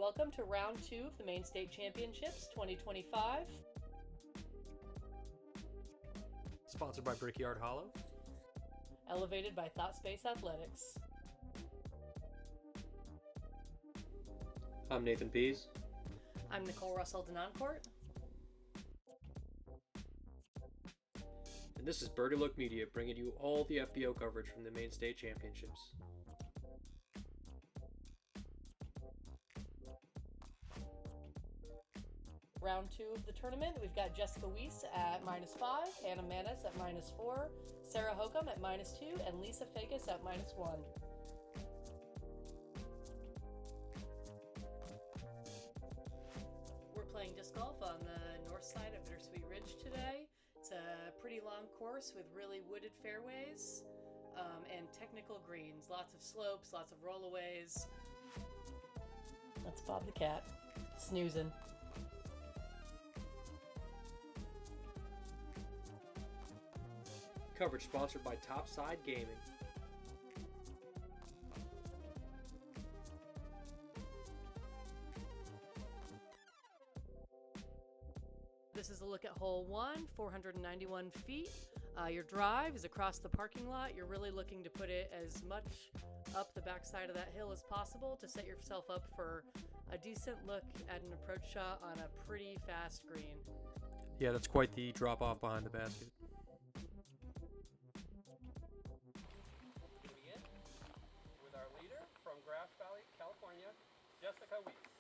Welcome to round 2 of the Maine State Championships 2025. Sponsored by Brickyard Hollow. Elevated by Thought Space Athletics. I'm Nathan Pease. I'm Nicole Denoncourt. And this is Birdie Look Media, bringing you all the FPO coverage from the Maine State Championships. Round 2 of the tournament, we've got Jessica Weese at -5, Hannah Manis at -4, Sarah Hokom at -2, and Lisa Fajkus at -1. We're playing disc golf on the north side of Bittersweet Ridge today. It's a pretty long course with really wooded fairways and technical greens. Lots of slopes, lots of rollaways. That's Bob the cat, snoozing. Coverage sponsored by Topside Gaming. This is a look at hole 1, 491 feet. Your drive is across the parking lot. You're really looking to put it as much up the backside of that hill as possible to set yourself up for a decent look at an approach shot on a pretty fast green. Yeah, that's quite the drop off behind the basket. Begin with our leader from Grass Valley, California, Jessica Weese.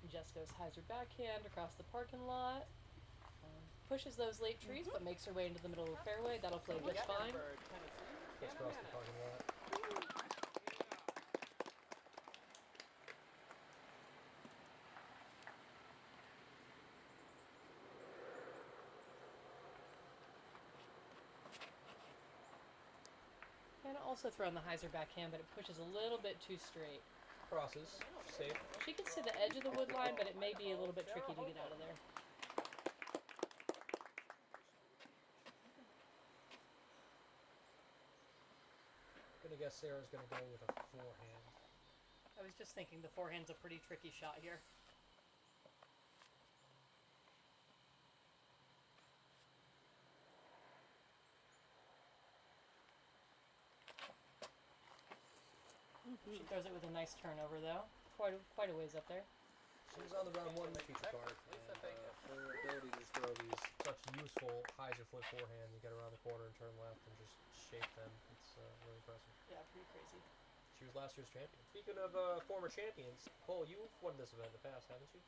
Jessica's hazard backhand across the parking lot. Pushes those late trees, but makes her way into the middle of the fairway. That'll play just fine. Just across the parking lot. And also throw in the hyzer backhand, but it pushes a little bit too straight. Crosses. Safe. She gets to the edge of the wood line, but it may be a little bit tricky to get out of there. I'm gonna guess Sarah's gonna go with a forehand. I was just thinking the forehand's a pretty tricky shot here. She throws it with a nice turnover, though. Quite a ways up there. She was on the round 1 feature card, and her ability to throw these such useful hyzer flip forehand, you get around the corner and turn left and just shape them. It's really impressive. Yeah, pretty crazy. She was last year's champion. Speaking of former champions, Cole, you've won this event in the past, haven't you?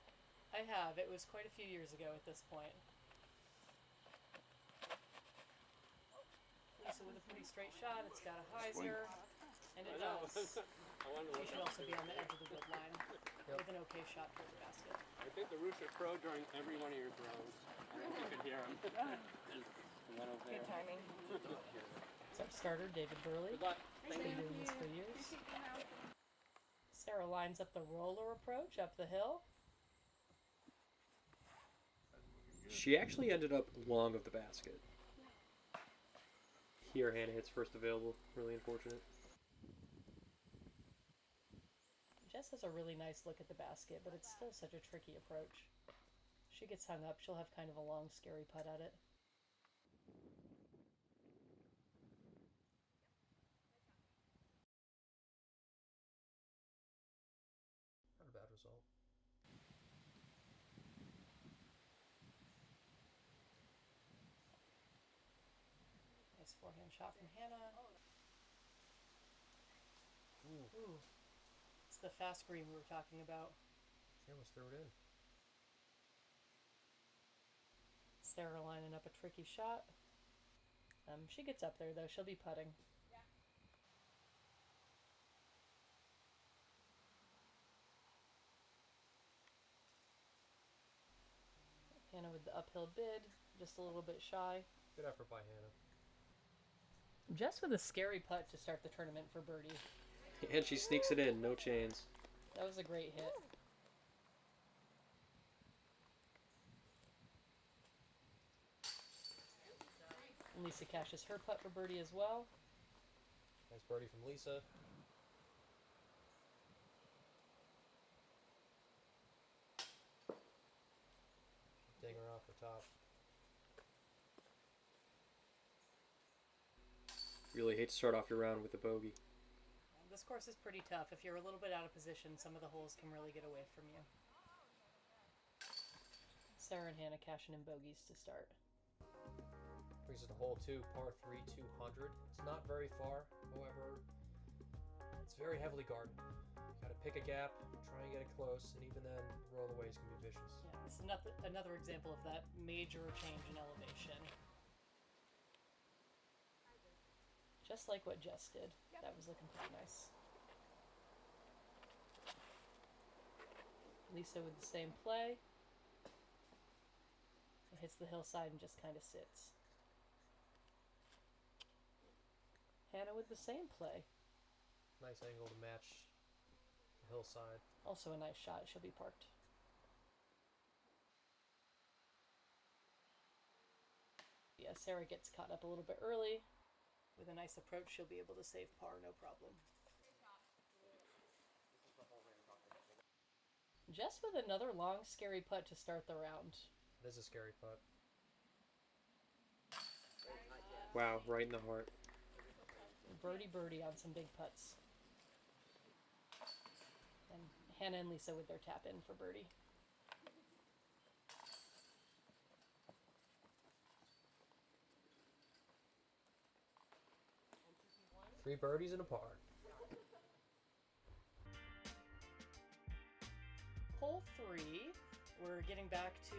I have. It was quite a few years ago at this point. Lisa with a pretty straight shot. It's got a hyzer, and it does. She should also be on the edge of the wood line with an okay shot toward the basket. I think the roofs are pro during every one of your throws. I don't know if you could hear them. There's one over there. Good timing. What's up, starter David Burley? Good luck. He's been doing this for years. Sarah lines up the roller approach up the hill. She actually ended up long of the basket. Here, Hannah hits first available. Really unfortunate. Jess has a really nice look at the basket, but it's still such a tricky approach. She gets hung up, she'll have kind of a long, scary putt at it. Not a bad result. Nice forehand shot from Hannah. Ooh. It's the fast green we were talking about. She almost threw it in. Sarah lining up a tricky shot. She gets up there, though. She'll be putting. Hannah with the uphill bid, just a little bit shy. Good effort by Hannah. Jess with a scary putt to start the tournament for birdie. And she sneaks it in, no chains. That was a great hit. And Lisa cashes her putt for birdie as well. Nice birdie from Lisa. Dinger off the top. Really hate to start off your round with a bogey. This course is pretty tough. If you're a little bit out of position, some of the holes can really get away from you. Sarah and Hannah cashing in bogeys to start. Brings us to hole 2, par 3, 200. It's not very far, however, it's very heavily guarded. You gotta pick a gap, try and get it close, and even then, roll away is gonna be vicious. Yeah, it's another example of that major change in elevation. Just like what Jess did. That was looking pretty nice. Lisa with the same play. It hits the hillside and just kind of sits. Hannah with the same play. Nice angle to match the hillside. Also a nice shot. She'll be parked. Yeah, Sarah gets caught up a little bit early. With a nice approach, she'll be able to save par, no problem. Jess with another long, scary putt to start the round. It is a scary putt. Wow, right in the heart. Birdie on some big putts. And Hannah and Lisa with their tap in for birdie. Three birdies and a par. Hole 3, we're getting back to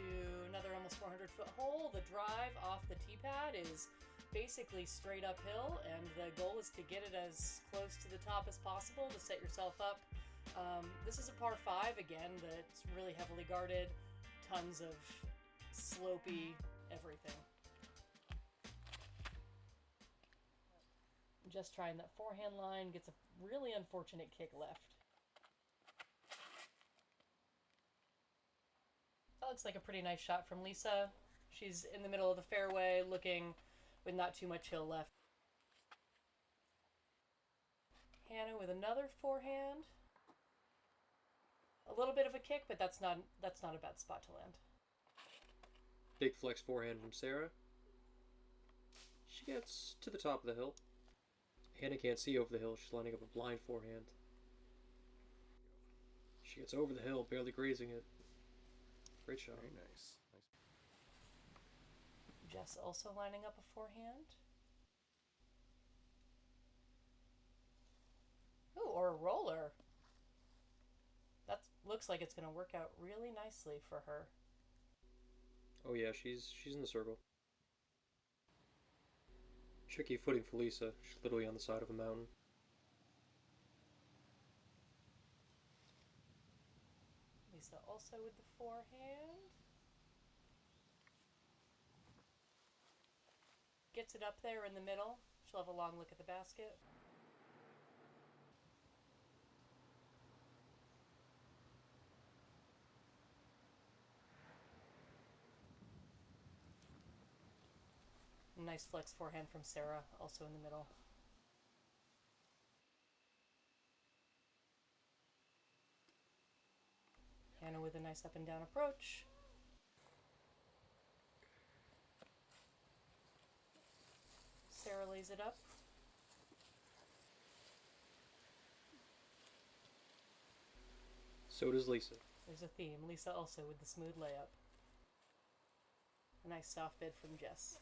another almost 400-foot hole. The drive off the tee pad is basically straight uphill, and the goal is to get it as close to the top as possible to set yourself up. This is a par 5 again that's really heavily guarded, tons of slopey everything. Just trying that forehand line, gets a really unfortunate kick left. That looks like a pretty nice shot from Lisa. She's in the middle of the fairway, looking with not too much hill left. Hannah with another forehand. A little bit of a kick, but that's not a bad spot to land. Big flex forehand from Sarah. She gets to the top of the hill. Hannah can't see over the hill. She's lining up a blind forehand. She gets over the hill, barely grazing it. Great shot. Very nice. Jess also lining up a forehand. Ooh, or a roller. That looks like it's going to work out really nicely for her. Oh yeah, she's in the circle. Tricky footing for Lisa. She's literally on the side of a mountain. Lisa also with the forehand. Gets it up there in the middle. She'll have a long look at the basket. Nice flex forehand from Sarah, also in the middle. Hannah with a nice up and down approach. Sarah lays it up. So does Lisa. There's a theme. Lisa also with the smooth layup. A nice soft bid from Jess.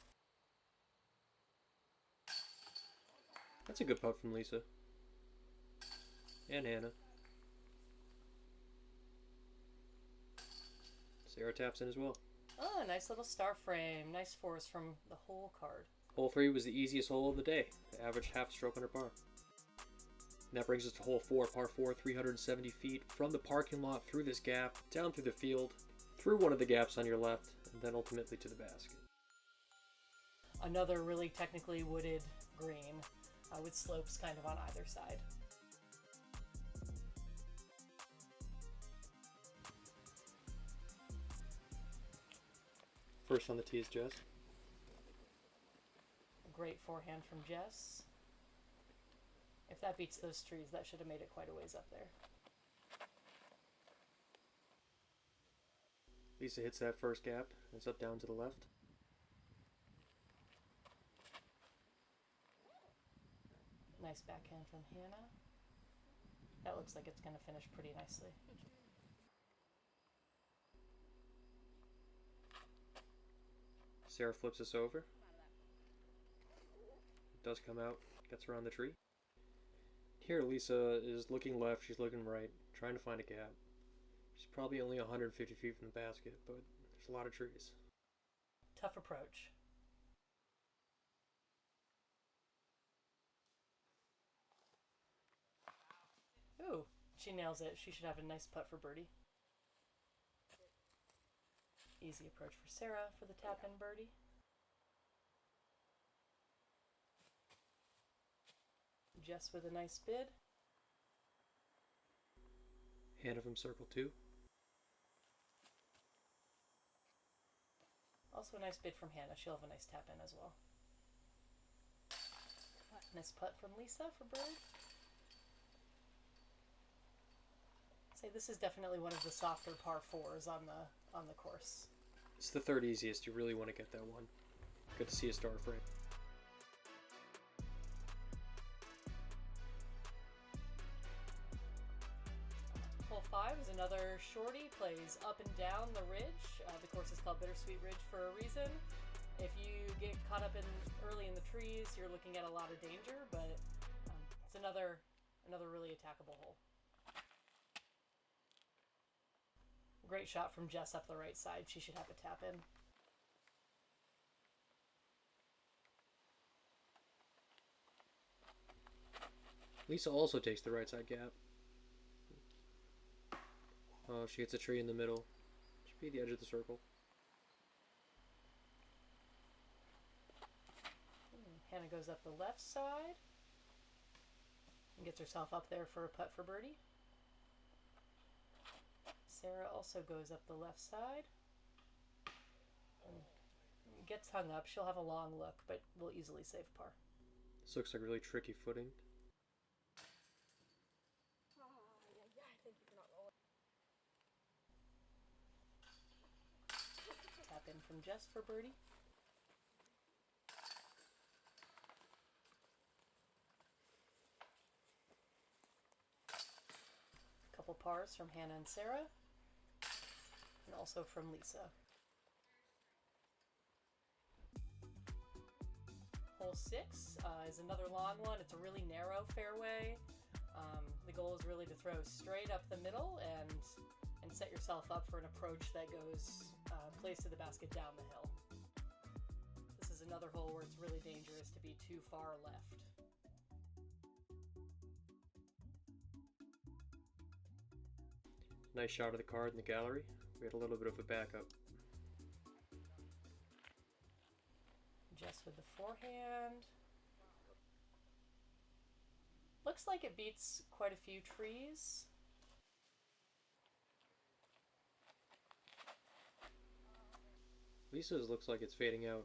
That's a good putt from Lisa. And Hannah. Sarah taps in as well. Oh, a nice little star frame. Nice force from the whole card. Hole 3 was the easiest hole of the day. The average half stroke under par. And that brings us to hole 4, par 4, 370 feet from the parking lot through this gap, down through the field, through one of the gaps on your left, and then ultimately to the basket. Another really technically wooded green with slopes kind of on either side. First on the tee is Jess. Great forehand from Jess. If that beats those trees, that should have made it quite a ways up there. Lisa hits that first gap. It's up down to the left. Nice backhand from Hannah. That looks like it's going to finish pretty nicely. Sarah flips this over. It does come out, gets around the tree. Here Lisa is looking left, she's looking right, trying to find a gap. She's probably only 150 feet from the basket, but there's a lot of trees. Tough approach. Ooh, she nails it. She should have a nice putt for birdie. Easy approach for Sarah for the tap-in birdie. Jess with a nice bid. Hannah from circle 2. Also a nice bid from Hannah. She'll have a nice tap-in as well. Nice putt from Lisa for birdie. Say this is definitely one of the softer par 4s on the course. It's the third easiest. You really want to get that one. Good to see a star frame. Hole 5 is another shorty, plays up and down the ridge. The course is called Bittersweet Ridge for a reason. If you get caught up early in the trees, you're looking at a lot of danger, but it's another really attackable hole. Great shot from Jess up the right side. She should have a tap in. Lisa also takes the right side gap. Oh, she hits a tree in the middle. Should be the edge of the circle. Hannah goes up the left side and gets herself up there for a putt for birdie. Sarah also goes up the left side. Gets hung up. She'll have a long look, but will easily save par. This looks like really tricky footing. Tap in from Jess for birdie. Couple pars from Hannah and Sarah, and also from Lisa. Hole 6 is another long one. It's a really narrow fairway. The goal is really to throw straight up the middle and set yourself up for an approach that goes plays to the basket down the hill. This is another hole where it's really dangerous to be too far left. Nice shot of the card in the gallery. We had a little bit of a backup. Jess with the forehand. Looks like it beats quite a few trees. Lisa's looks like it's fading out.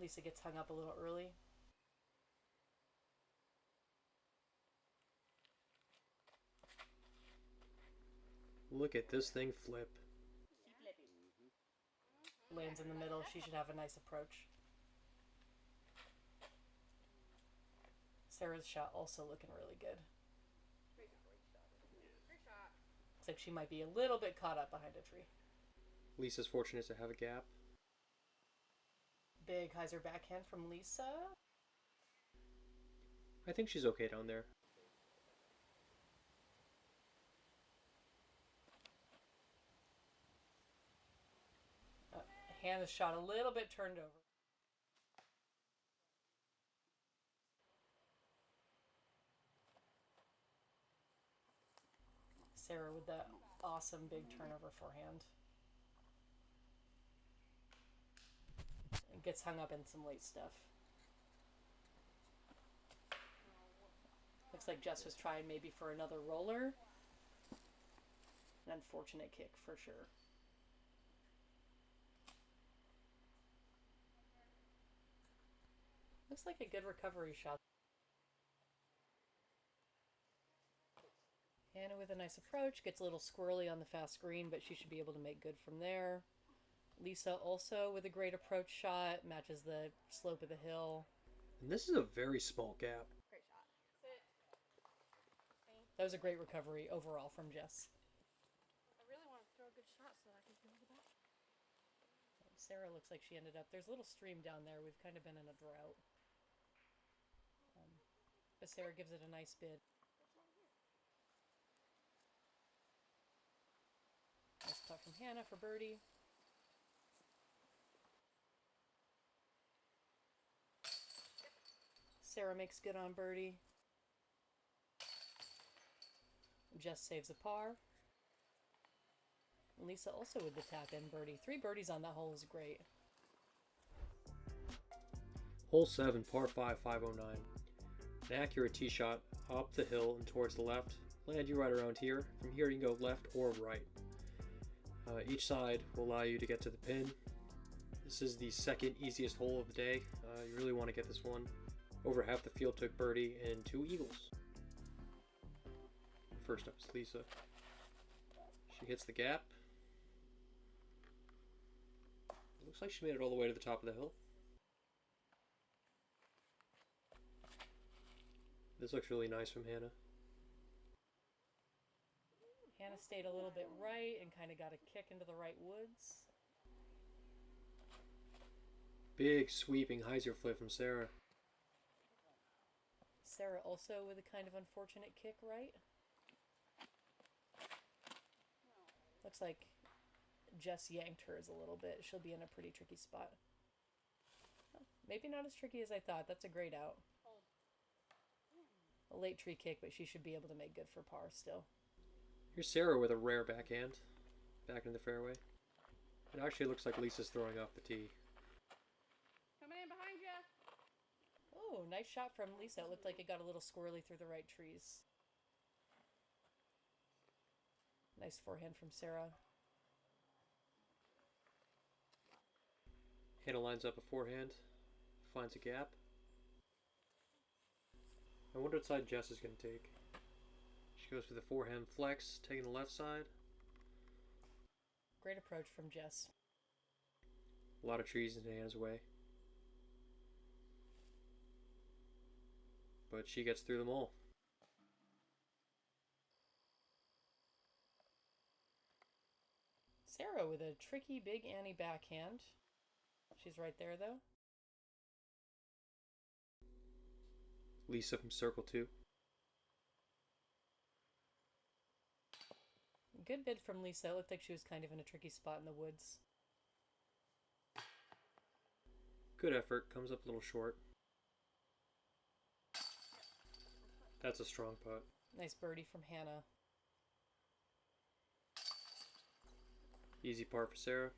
Lisa gets hung up a little early. Look at this thing flip. Lands in the middle. She should have a nice approach. Sarah's shot also looking really good. Looks like she might be a little bit caught up behind a tree. Lisa's fortunate to have a gap. Big hyzer backhand from Lisa. I think she's okay down there. Hannah's shot a little bit turned over. Sarah with that awesome big turnover forehand. And gets hung up in some late stuff. Looks like Jess was trying maybe for another roller. An unfortunate kick for sure. Looks like a good recovery shot. Hannah with a nice approach, gets a little squirrely on the fast green, but she should be able to make good from there. Lisa also with a great approach shot, matches the slope of the hill. And this is a very small gap. Great shot. That was a great recovery overall from Jess. I really want to throw a good shot so that I can go to the back. Sarah looks like she ended up, there's a little stream down there. We've kind of been in a drought. But Sarah gives it a nice bid. Nice putt from Hannah for birdie. Sarah makes good on birdie. Jess saves a par. Lisa also with the tap in birdie. 3 birdies on that hole is great. Hole 7, par 5, 509. An accurate tee shot up the hill and towards the left. Land you right around here. From here you can go left or right. Each side will allow you to get to the pin. This is the second easiest hole of the day. You really want to get this one. Over half the field took birdie and 2 eagles. First up is Lisa. She hits the gap. Looks like she made it all the way to the top of the hill. This looks really nice from Hannah. Hannah stayed a little bit right and kind of got a kick into the right woods. Big sweeping hyzer flip from Sarah. Sarah also with a kind of unfortunate kick right. Looks like Jess yanked hers a little bit. She'll be in a pretty tricky spot. Maybe not as tricky as I thought. That's a great out. A late tree kick, but she should be able to make good for par still. Here's Sarah with a rare backhand. Back in the fairway. It actually looks like Lisa's throwing off the tee. Coming in behind you. Oh, nice shot from Lisa. It looked like it got a little squirrely through the right trees. Nice forehand from Sarah. Hannah lines up a forehand. Finds a gap. I wonder what side Jess is going to take. She goes for the forehand flex, taking the left side. Great approach from Jess. A lot of trees in Hannah's way. But she gets through them all. Sarah with a tricky Big Annie backhand. She's right there though. Lisa from circle 2. Good bid from Lisa. It looked like she was kind of in a tricky spot in the woods. Good effort. Comes up a little short. That's a strong putt. Nice birdie from Hannah. Easy par for Sarah.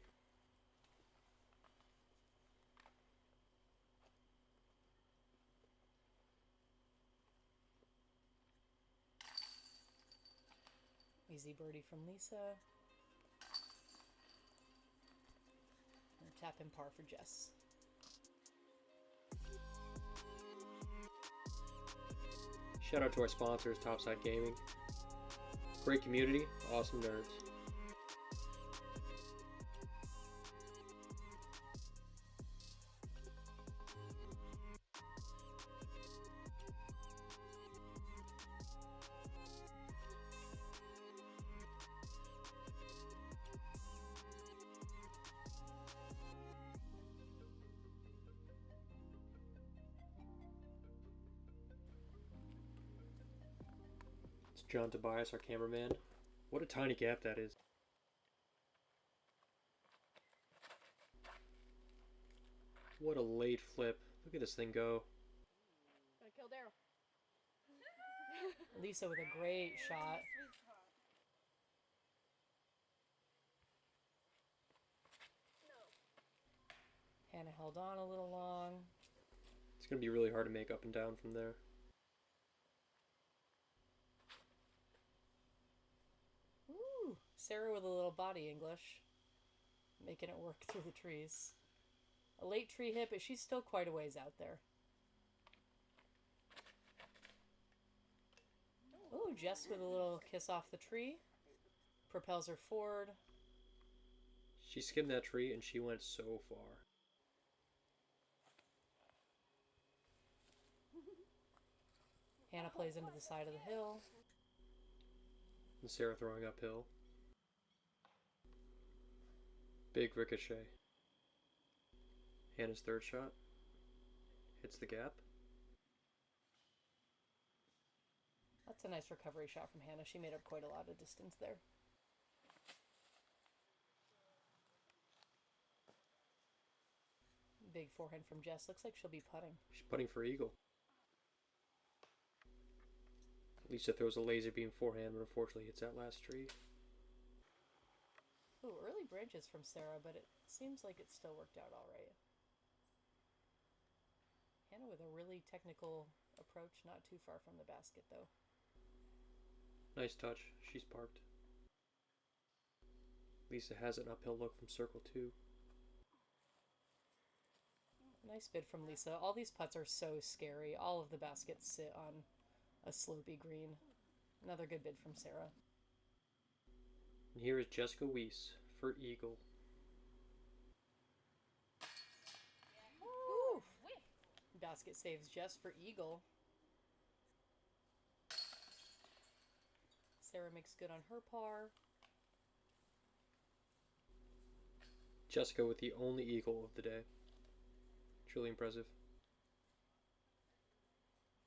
Easy birdie from Lisa. And a tap in par for Jess. Shout out to our sponsors, Topside Gaming. Great community, awesome nerds. Jon Tobias, our cameraman. What a tiny gap that is. What a late flip. Look at this thing go. Gonna kill Daryl. Lisa with a great shot. Hannah held on a little long. It's going to be really hard to make up and down from there. Ooh, Sarah with a little body English. Making it work through the trees. A late tree hit, but she's still quite a ways out there. Oh, Jess with a little kiss off the tree. Propels her forward. She skimmed that tree and she went so far. Hannah plays into the side of the hill. And Sarah throwing uphill. Big ricochet. Hannah's third shot. Hits the gap. That's a nice recovery shot from Hannah. She made up quite a lot of distance there. Big forehand from Jess. Looks like she'll be putting. She's putting for eagle. Lisa throws a laser beam forehand, but unfortunately hits that last tree. Ooh, early branches from Sarah, but it seems like it still worked out all right. Hannah with a really technical approach, not too far from the basket though. Nice touch. She's parked. Lisa has an uphill look from circle 2. Nice bid from Lisa. All these putts are so scary. All of the baskets sit on a slopey green. Another good bid from Sarah. And here is Jessica Weese for eagle. Ooh. Basket saves Jess for eagle. Sarah makes good on her par. Jessica with the only eagle of the day. Truly impressive.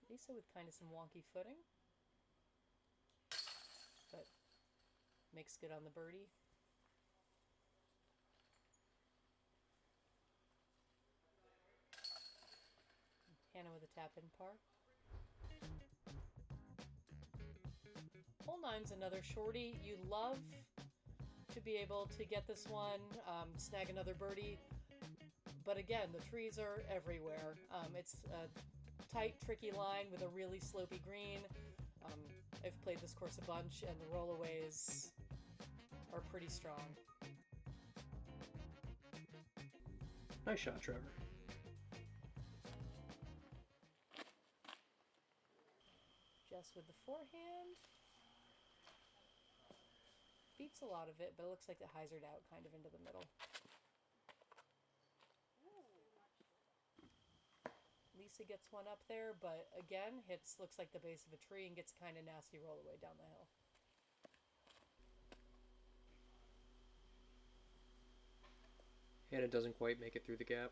Lisa with kind of some wonky footing, but makes good on the birdie. Hannah with a tap in par. Hole 9's another shorty. You love to be able to get this one, snag another birdie. But again, the trees are everywhere. It's a tight, tricky line with a really slopey green. I've played this course a bunch, and the rollaways are pretty strong. Nice shot, Trevor. Jess with the forehand. Beats a lot of it, but it looks like it hyzered out kind of into the middle. Lisa gets one up there, but again, looks like the base of a tree and gets kind of nasty roll away down the hill. Hannah doesn't quite make it through the gap.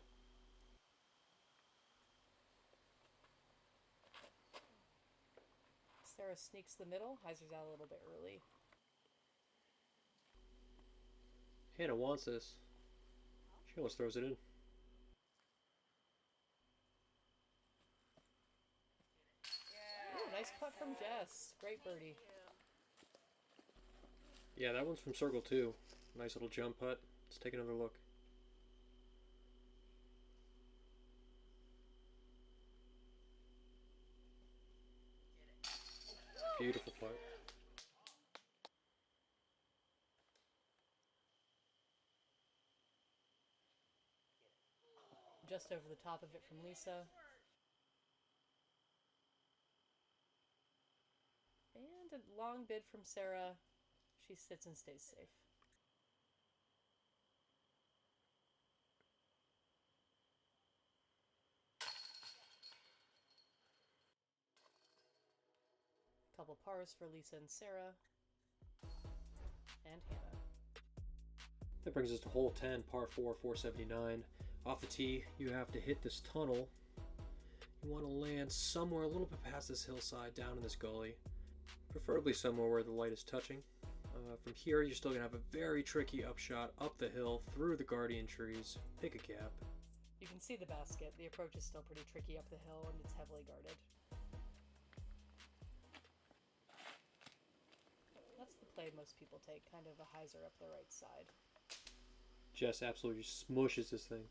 Sarah sneaks the middle, hyzers out a little bit early. Hannah wants this. She almost throws it in. Ooh, nice putt from Jess. Great birdie. Yeah, that one's from circle 2. Nice little jump putt. Let's take another look. Beautiful putt. Just over the top of it from Lisa. And a long bid from Sarah. She sits and stays safe. Couple pars for Lisa and Sarah. And Hannah. That brings us to hole 10, par 4, 479. Off the tee, you have to hit this tunnel. You want to land somewhere a little bit past this hillside, down in this gully. Preferably somewhere where the light is touching. From here, you're still going to have a very tricky upshot up the hill, through the guardian trees. Pick a gap. You can see the basket. The approach is still pretty tricky up the hill and it's heavily guarded. That's the play most people take, kind of a hyzer up the right side. Jess absolutely smushes this thing.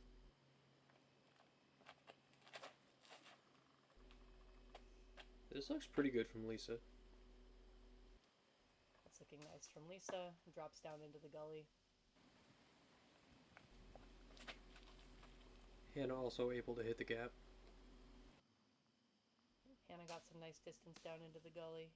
This looks pretty good from Lisa. That's looking nice from Lisa. Drops down into the gully. Hannah also able to hit the gap. Hannah got some nice distance down into the gully.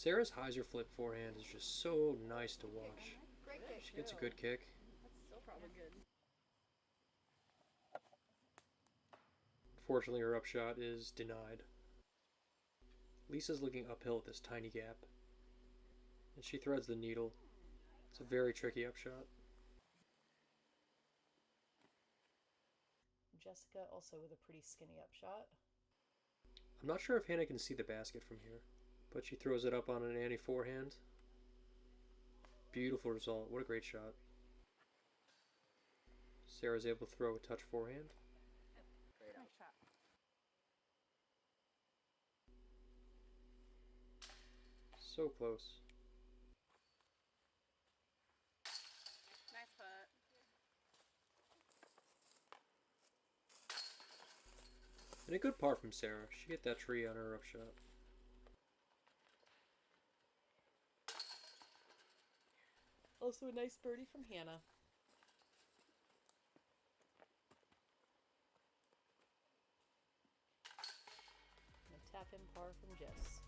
Sarah's hyzer flip forehand is just so nice to watch. Great kick. She gets a good kick. That's still probably good. Unfortunately, her upshot is denied. Lisa's looking uphill at this tiny gap, and she threads the needle. It's a very tricky upshot. Jessica also with a pretty skinny upshot. I'm not sure if Hannah can see the basket from here, but she throws it up on an Annie forehand. Beautiful result. What a great shot. Sarah's able to throw a touch forehand. Great shot. So close. Nice putt. And a good par from Sarah. She hit that tree on her upshot. Also a nice birdie from Hannah. And a tap in par from Jess.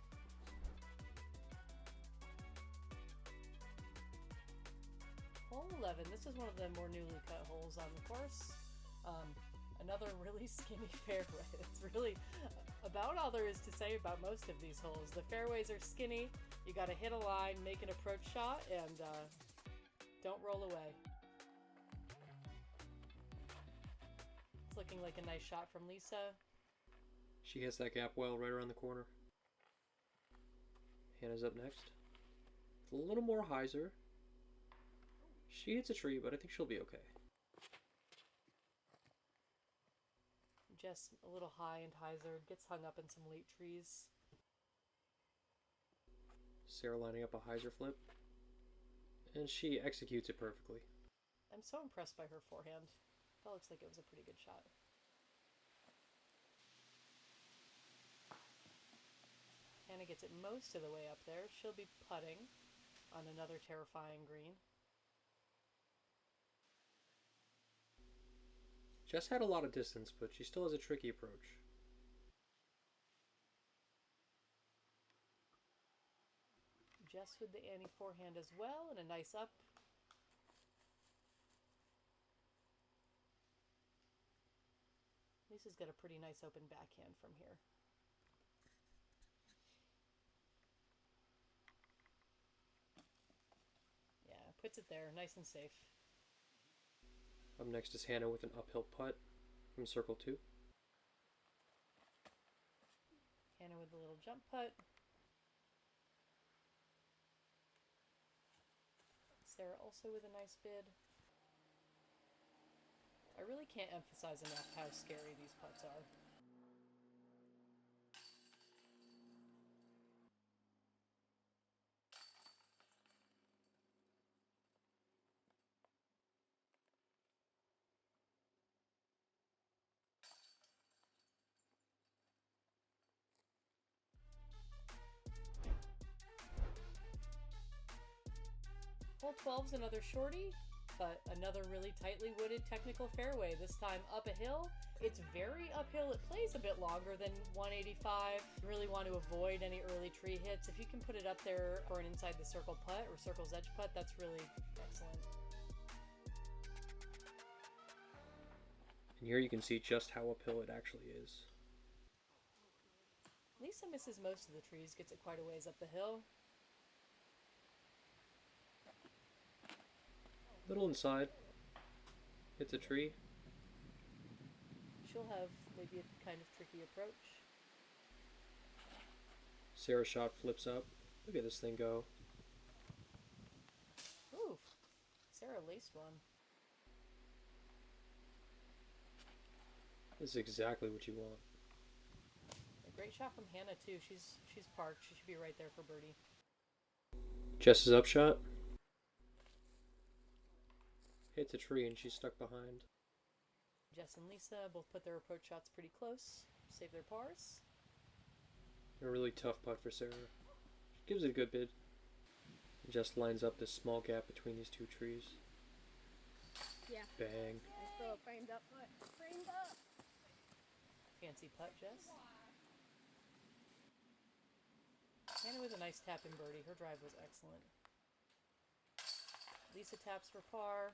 Hole 11. This is one of the more newly cut holes on the course. Another really skinny fairway. It's really about all there is to say about most of these holes. The fairways are skinny. You got to hit a line, make an approach shot, and don't roll away. It's looking like a nice shot from Lisa. She hits that gap well right around the corner. Hannah's up next. With a little more hyzer. She hits a tree, but I think she'll be okay. Jess a little high and hyzer, gets hung up in some late trees. Sarah lining up a hyzer flip. And she executes it perfectly. I'm so impressed by her forehand. That looks like it was a pretty good shot. Hannah gets it most of the way up there. She'll be putting on another terrifying green. Jess had a lot of distance, but she still has a tricky approach. Jess with the Annie forehand as well, and a nice up. Lisa's got a pretty nice open backhand from here. Yeah, puts it there, nice and safe. Up next is Hannah with an uphill putt from circle 2. Hannah with a little jump putt. Sarah also with a nice bid. I really can't emphasize enough how scary these putts are. Hole 12's another shorty, but another really tightly wooded technical fairway, this time up a hill. It's very uphill. It plays a bit longer than 185. You really want to avoid any early tree hits. If you can put it up there for an inside the circle putt or circle's edge putt, that's really excellent. And here you can see just how uphill it actually is. Lisa misses most of the trees, gets it quite a ways up the hill. Little inside. Hits a tree. She'll have maybe a kind of tricky approach. Sarah's shot flips up. Look at this thing go. Ooh, Sarah laced one. This is exactly what you want. A great shot from Hannah too. She's parked. She should be right there for birdie. Jess's upshot. Hits a tree and she's stuck behind. Jess and Lisa both put their approach shots pretty close. Save their pars. A really tough putt for Sarah. She gives it a good bid. Jess lines up this small gap between these two trees. Yeah. Bang. It's still a framed up putt. Framed up. Fancy putt, Jess. Hannah with a nice tap and birdie. Her drive was excellent. Lisa taps for par.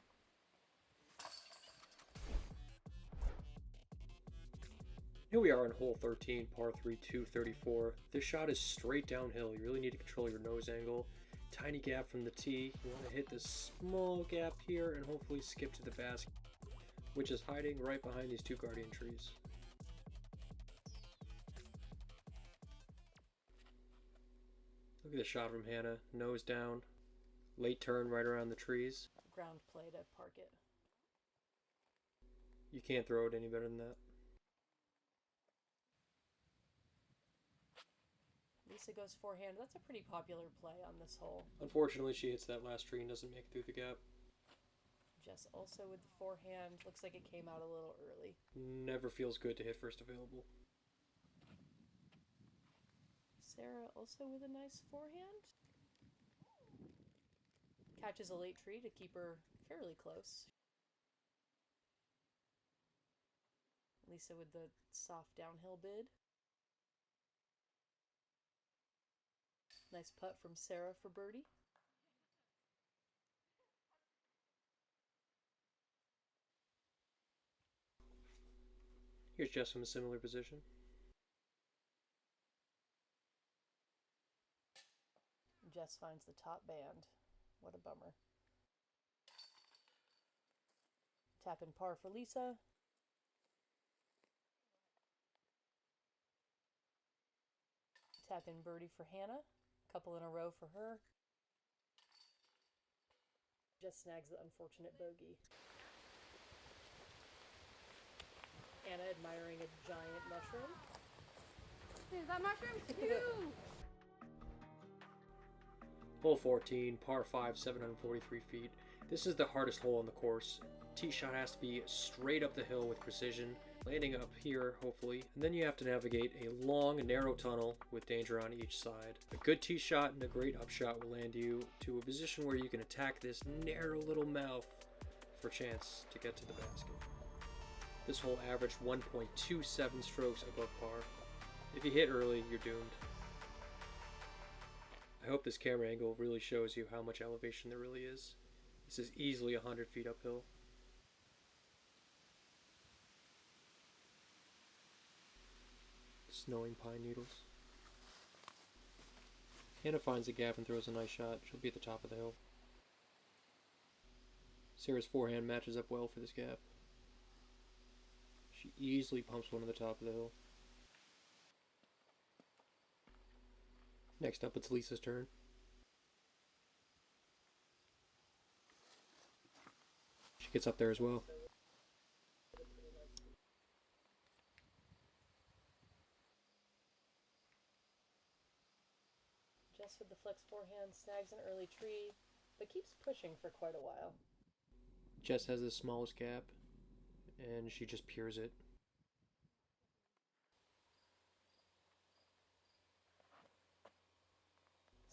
Here we are on hole 13, par 3, 234. This shot is straight downhill. You really need to control your nose angle. Tiny gap from the tee. You want to hit this small gap here and hopefully skip to the basket, which is hiding right behind these two guardian trees. Look at the shot from Hannah. Nose down. Late turn right around the trees. Ground play to park it. You can't throw it any better than that. Lisa goes forehand. That's a pretty popular play on this hole. Unfortunately, she hits that last tree and doesn't make it through the gap. Jess also with the forehand. Looks like it came out a little early. Never feels good to hit first available. Sarah also with a nice forehand. Catches a late tree to keep her fairly close. Lisa with the soft downhill bid. Nice putt from Sarah for birdie. Here's Jess from a similar position. Jess finds the top band. What a bummer. Tap and par for Lisa. Tap in birdie for Hannah. Couple in a row for her. Just snags the unfortunate bogey. Hannah admiring a giant mushroom. Dude, that mushroom's huge! Hole 14, par 5, 743 feet. This is the hardest hole on the course. Tee shot has to be straight up the hill with precision, landing up here, hopefully. And then you have to navigate a long, narrow tunnel with danger on each side. A good tee shot and a great upshot will land you to a position where you can attack this narrow little mouth for a chance to get to the basket. This hole averaged 1.27 strokes above par. If you hit early, you're doomed. I hope this camera angle really shows you how much elevation there really is. This is easily 100 feet uphill. Snowing pine needles. Hannah finds a gap and throws a nice shot. She'll be at the top of the hill. Sarah's forehand matches up well for this gap. She easily pumps one to the top of the hill. Next up, it's Lisa's turn. She gets up there as well. Jess with the flex forehand snags an early tree, but keeps pushing for quite a while. Jess has the smallest gap, and she just peers it.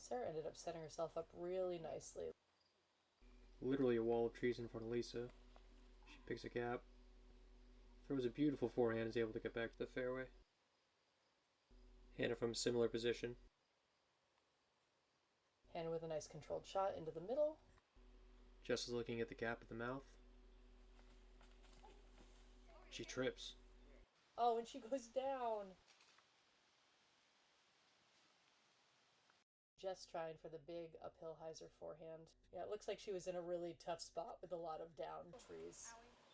Sarah ended up setting herself up really nicely. Literally a wall of trees in front of Lisa. She picks a gap, throws a beautiful forehand, and is able to get back to the fairway. Hannah from a similar position. Hannah with a nice controlled shot into the middle. Jess is looking at the gap at the mouth. She trips. Oh, and she goes down. Jess trying for the big uphill hyzer forehand. Yeah, it looks like she was in a really tough spot with a lot of down trees.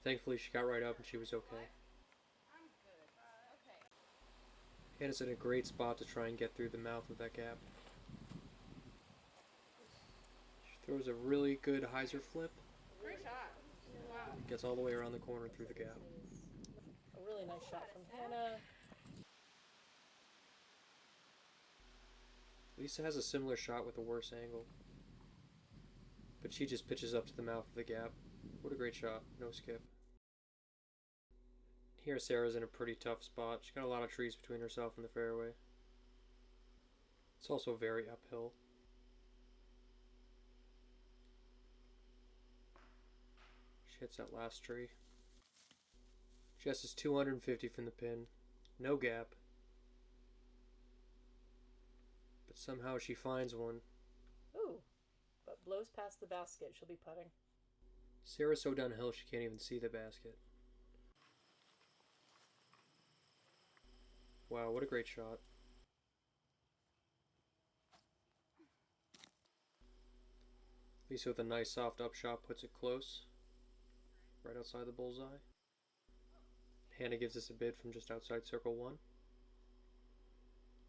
Thankfully, she got right up and she was okay. I'm good. Okay. Hannah's in a great spot to try and get through the mouth of that gap. She throws a really good hyzer flip. Great shot. Wow. Gets all the way around the corner through the gap. A really nice shot from Hannah. Lisa has a similar shot with a worse angle. But she just pitches up to the mouth of the gap. What a great shot. No skip. Here Sarah's in a pretty tough spot. She's got a lot of trees between herself and the fairway. It's also very uphill. She hits that last tree. Jess is 250 from the pin. No gap. but somehow she finds one. Ooh, but blows past the basket. She'll be putting. Sarah's so downhill she can't even see the basket. Wow, what a great shot. Lisa with a nice soft up shot puts it close, right outside the bullseye. Hannah gives us a bid from just outside circle 1.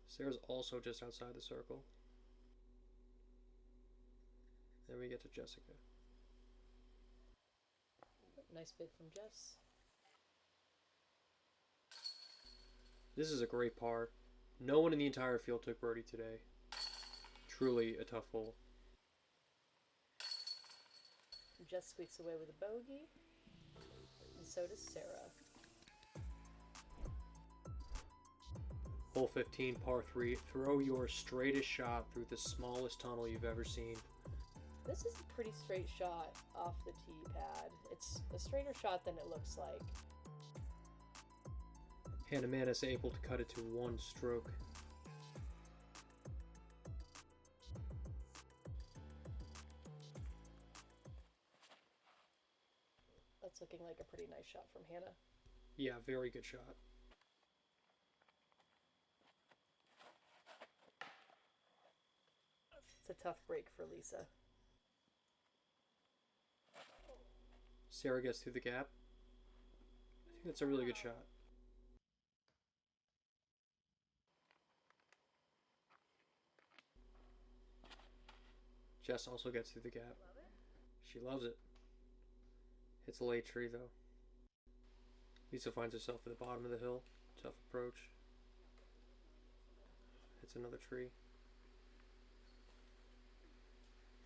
Sarah's also just outside the circle. Then we get to Jessica. Nice bid from Jess. This is a great par. No one in the entire field took birdie today. Truly a tough hole. Jess squeaks away with a bogey. And so does Sarah. Hole 15, par 3. Throw your straightest shot through the smallest tunnel you've ever seen. This is a pretty straight shot off the tee pad. It's a straighter shot than it looks like. Hannah Manis able to cut it to 1 stroke. That's looking like a pretty nice shot from Hannah. Yeah, very good shot. It's a tough break for Lisa. Sarah gets through the gap. I think that's a really good shot. Jess also gets through the gap. She loves it. Hits a late tree though. Lisa finds herself at the bottom of the hill. Tough approach. Hits another tree.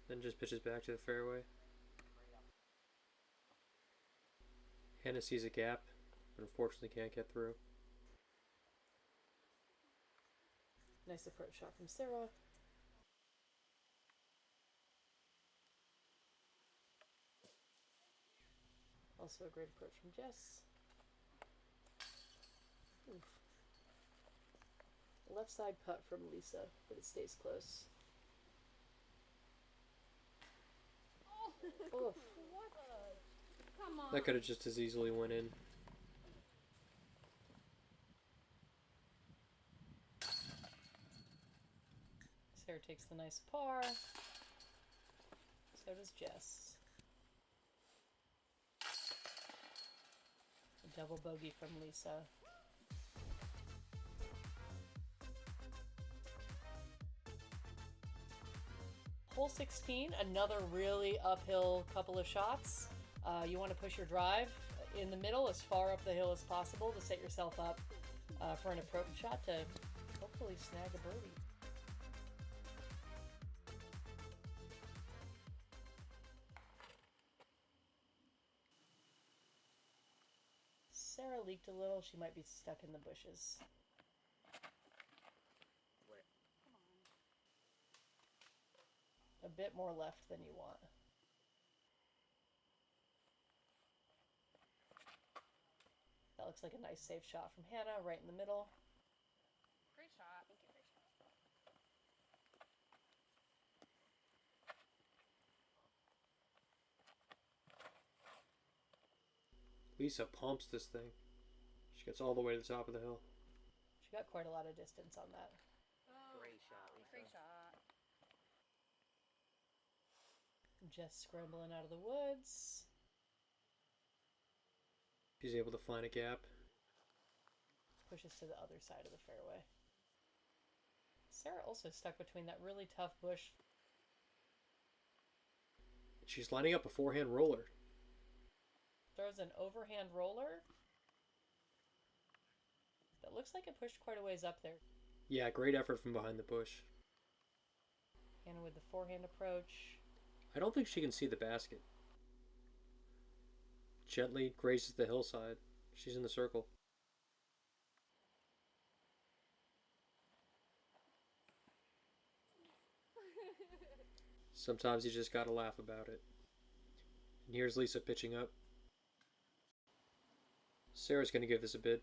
Then just pitches back to the fairway. Hannah sees a gap, but unfortunately can't get through. Nice approach shot from Sarah. Also a great approach from Jess. Oof. Left side putt from Lisa, but it stays close. Oof. Come on. That could have just as easily went in. Sarah takes the nice par. So does Jess. A double bogey from Lisa. Hole 16, another really uphill couple of shots. You want to push your drive in the middle as far up the hill as possible to set yourself up for an approach shot to hopefully snag a birdie. Sarah leaked a little. She might be stuck in the bushes. A bit more left than you want. That looks like a nice safe shot from Hannah, right in the middle. Great shot. Thank you. Great shot. Lisa pumps this thing. She gets all the way to the top of the hill. She got quite a lot of distance on that. Oh, Great shot, Lisa. great shot. Jess scrambling out of the woods. She's able to find a gap. Pushes to the other side of the fairway. Sarah also stuck between that really tough bush. She's lining up a forehand roller. Throws an overhand roller. That looks like it pushed quite a ways up there. Yeah, great effort from behind the bush. Hannah with the forehand approach. I don't think she can see the basket. Gently graces the hillside. She's in the circle. Sometimes you just gotta laugh about it. And here's Lisa pitching up. Sarah's gonna give this a bid.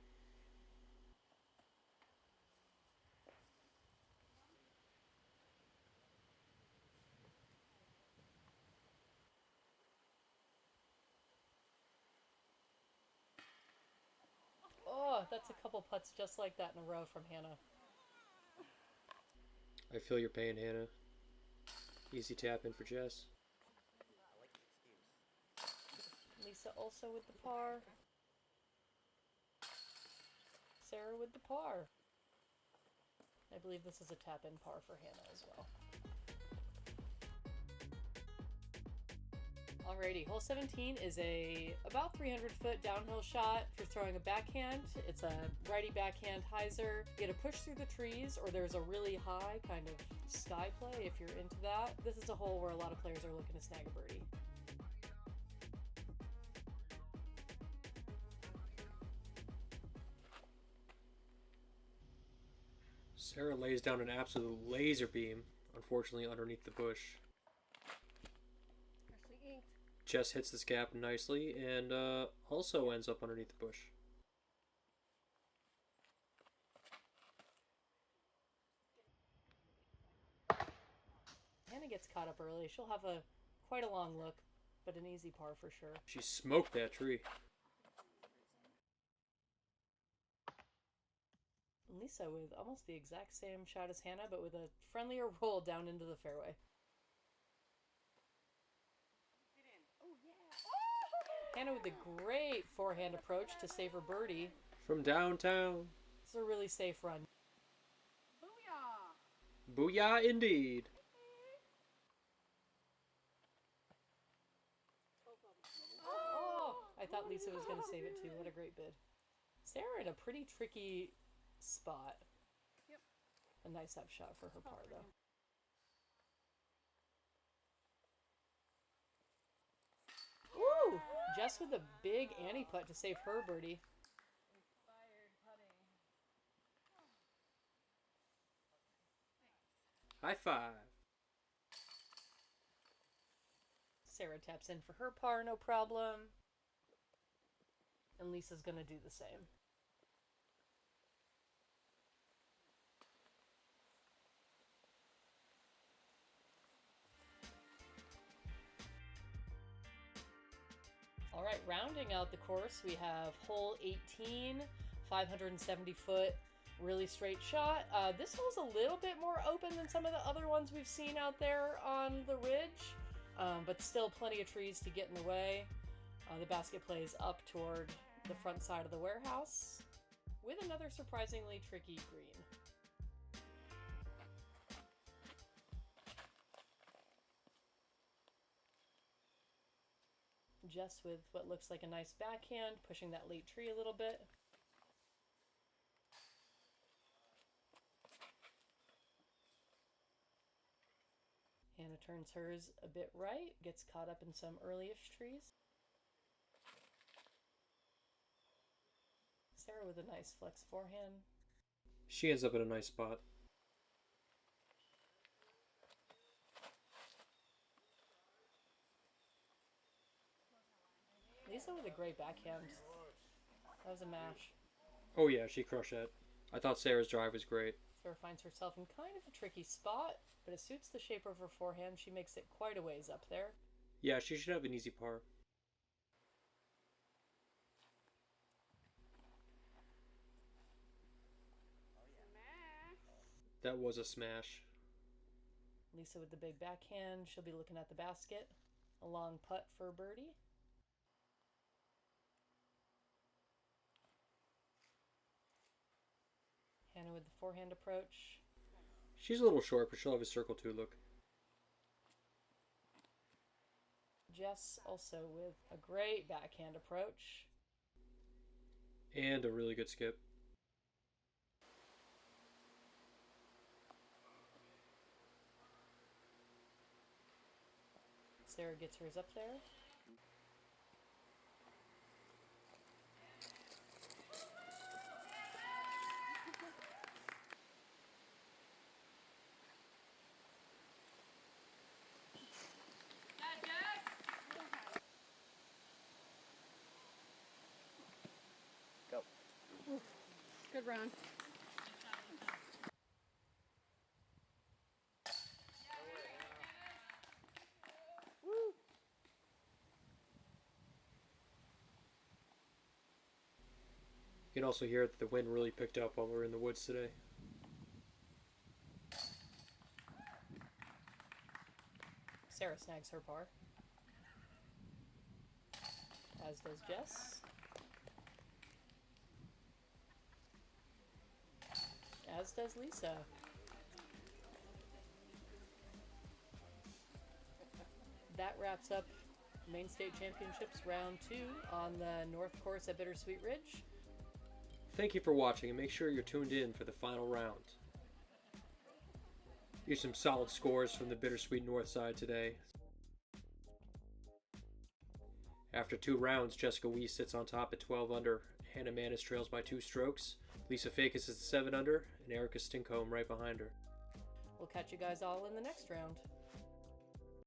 Oh, that's a couple putts just like that in a row from Hannah. I feel your pain, Hannah. Easy tap in for Jess. Lisa also with the par. Sarah with the par. I believe this is a tap-in par for Hannah as well. Alrighty, hole 17 is a about 300-foot downhill shot. If you're throwing a backhand, it's a righty backhand hyzer. You gotta push through the trees, or there's a really high kind of sky play if you're into that. This is a hole where a lot of players are looking to snag a birdie. Sarah lays down an absolute laser beam, unfortunately underneath the bush. Freshly inked. Jess hits this gap nicely and also ends up underneath the bush. Hannah gets caught up early. She'll have quite a long look, but an easy par for sure. She smoked that tree. Lisa with almost the exact same shot as Hannah, but with a friendlier roll down into the fairway. Oh, yeah. Hannah with a great forehand approach to save her birdie. From downtown. This is a really safe run. Booyah. Booyah indeed. Oh, I thought Lisa was going to save it too. What a great bid. Sarah in a pretty tricky spot. Yep. A nice upshot for her par though. Woo! Jess with a big Annie putt to save her birdie. Inspired putting. High five. Sarah taps in for her par, no problem. And Lisa's gonna do the same. All right, rounding out the course, we have hole 18, 570 foot, really straight shot. This hole's a little bit more open than some of the other ones we've seen out there on the ridge, but still plenty of trees to get in the way. The basket plays up toward the front side of the warehouse with another surprisingly tricky green. Jess with what looks like a nice backhand, pushing that late tree a little bit. Hannah turns hers a bit right, gets caught up in some early-ish trees. Sarah with a nice flex forehand. She ends up in a nice spot. Lisa with a great backhand. That was a mash. Oh yeah, she crushed that. I thought Sarah's drive was great. Sarah finds herself in kind of a tricky spot, but it suits the shape of her forehand. She makes it quite a ways up there. Yeah, she should have an easy par. That was a smash. Lisa with the big backhand. She'll be looking at the basket. A long putt for birdie. Hannah with the forehand approach. She's a little short, but she'll have a circle 2 look. Jess also with a great backhand approach. And a really good skip. Sarah gets hers up there. Go. Good run. You can also hear that the wind really picked up while we were in the woods today. Sarah snags her par. As does Jess. As does Lisa. That wraps up Maine State Championships round 2 on the North Course at Bittersweet Ridge. Thank you for watching, and make sure you're tuned in for the final round. Here's some solid scores from the Bittersweet Northside today. After 2 rounds, Jessica Weese sits on top at 12 under. Hannah Manis trails by 2 strokes. Lisa Fajkus is at 7 under, and Erica Stincombe right behind her. We'll catch you guys all in the next round.